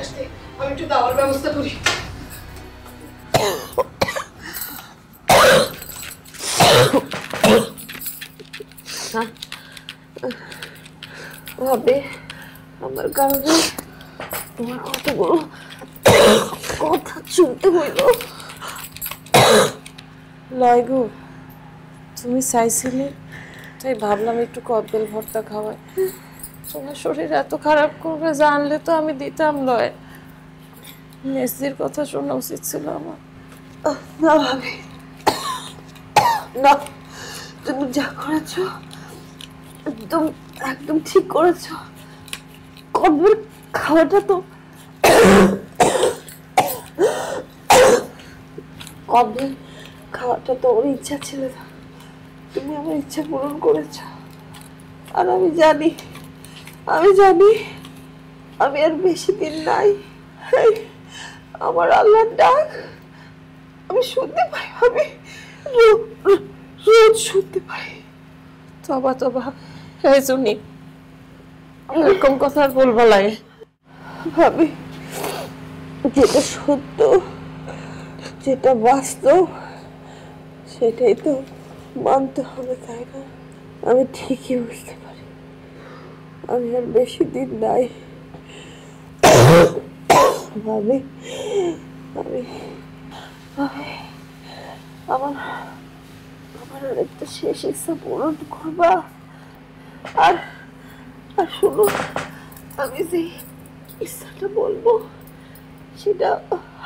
বাতাস দে, আমি একটু দাওয়ার ব্যবস্থা করি। ভাবে আমার কারণে তোমার কতগুলো কথা শুনতে হইল। লয় গো, তুমি চাইছিলে তাই ভাবলাম একটু কদবেল ভর্তা খাওয়াই। তোমার শরীর এত খারাপ করবে জানলে তো আমি দিতাম লয়। মেসির কথা শোনা উচিত ছিল আমার। না ভাবি, না, তুমি যা করেছ একদম একদম ঠিক করেছ। কদবেল খাওয়াটা তো কদবেল খাওয়াটা তো ওর ইচ্ছা ছিল না, তুমি আমার ইচ্ছা পূরণ করেছ। আর আমি জানি আমি আর বেশি দিন নাই। আমার আল্লাহর ডাক আমি শুনতে পাই, ভাবি, রোজ শুনতে পাই। তবা তবা, এই শুনি এরকম কথা আর বলবা লাগে। ভাবি, যেটা সত্য, যেটা বাস্তব, সেটাই তো মানতে হবে, তাই না? আমি ঠিকই বুঝতে পারি আমি আর বেশি দিন নাই। ভাবি, আমি আমার আমার একটা শেষ ইচ্ছা পূরণ করবা। আর আর শুনো, আমি যে ইচ্ছাটা বলবো সেটা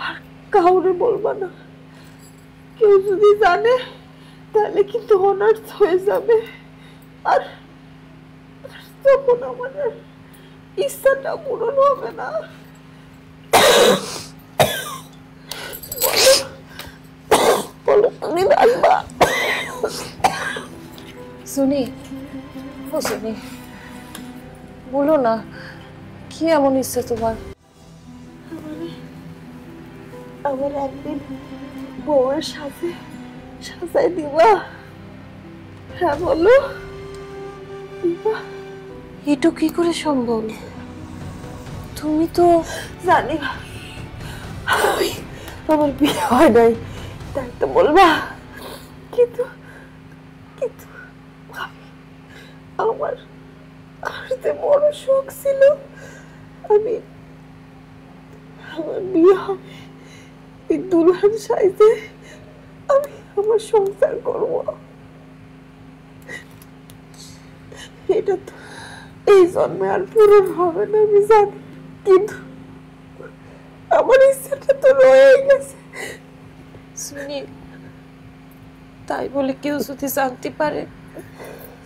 আর কাউরে বলবা না। কেউ যদি জানে তাহলে কিন্তু অনার্থ হয়ে যাবে। আর তখন আমার ইচ্ছাটা পূরণ হবে না। বলো তুমি রাখবা? শুনি, ও শুনি, বলো না, কি এমন ইচ্ছে তোমার? আমার একদিন বউয়ের সাথে সাজাই দিবা। হ্যাঁ বলো। এটা কি করে সম্ভব? তুমি তো জানি আমার বিয়ে হয় নাই, তাই তো বলবা। কিন্তু কিন্তু আমার যে বড় শখ ছিল আমি আমার বিয়ে হবে, এই দুলহান সাইজে আমি আমার সংসার করব। এটা তো এই জন্মে আর পূরণ হবে না আমি জানি, কিন্তু আমার ইচ্ছাটা তো রয়ে গেছে। শুনি, তাই বলে কেউ যদি জানতে পারে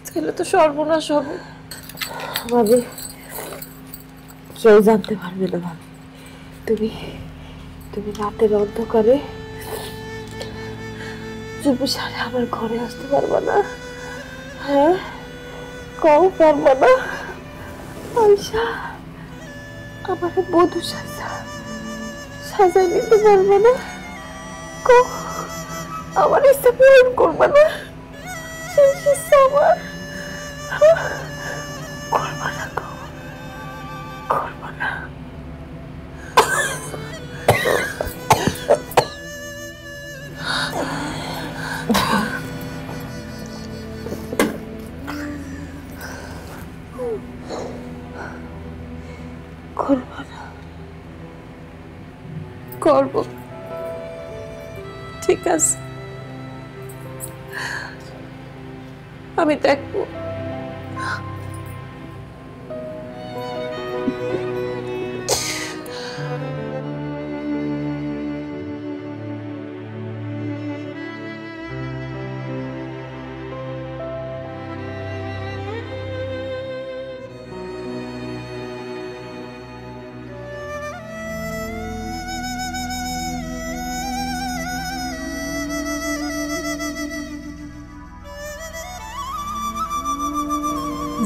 তাহলে তো সর্বনাশ হবে। ভাবি, কেউ জানতে পারবে না। ভাবি, তুমি তুমি রাতের অন্ধকারে চুপি সারে আমার ঘরে আসতে পারবা না? হ্যাঁ, কও পারবা না? আয়শা আমার বধূ সাজাই নিতে পারবা না? কও আমার ইচ্ছা পূরণ করবা না? শেষ ইচ্ছা আমার করবা না? করবা না? করবা না? করব, ঠিক আছে, আমি দেখবো।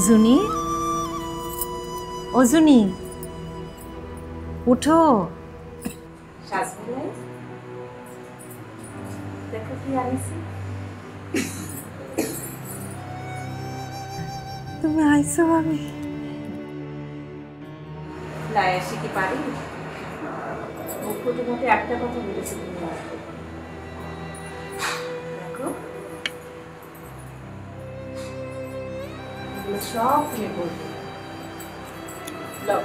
জুনি, ও জুনি, উঠো। দেখো কি আনিছি। তুমি আইছো ভাবি? লায়াসি কি পারি? ও তোমাকে একটা কথা বলেছে তুমি আসবে। দেখো এগুলো সব তুমি বলবে। লও,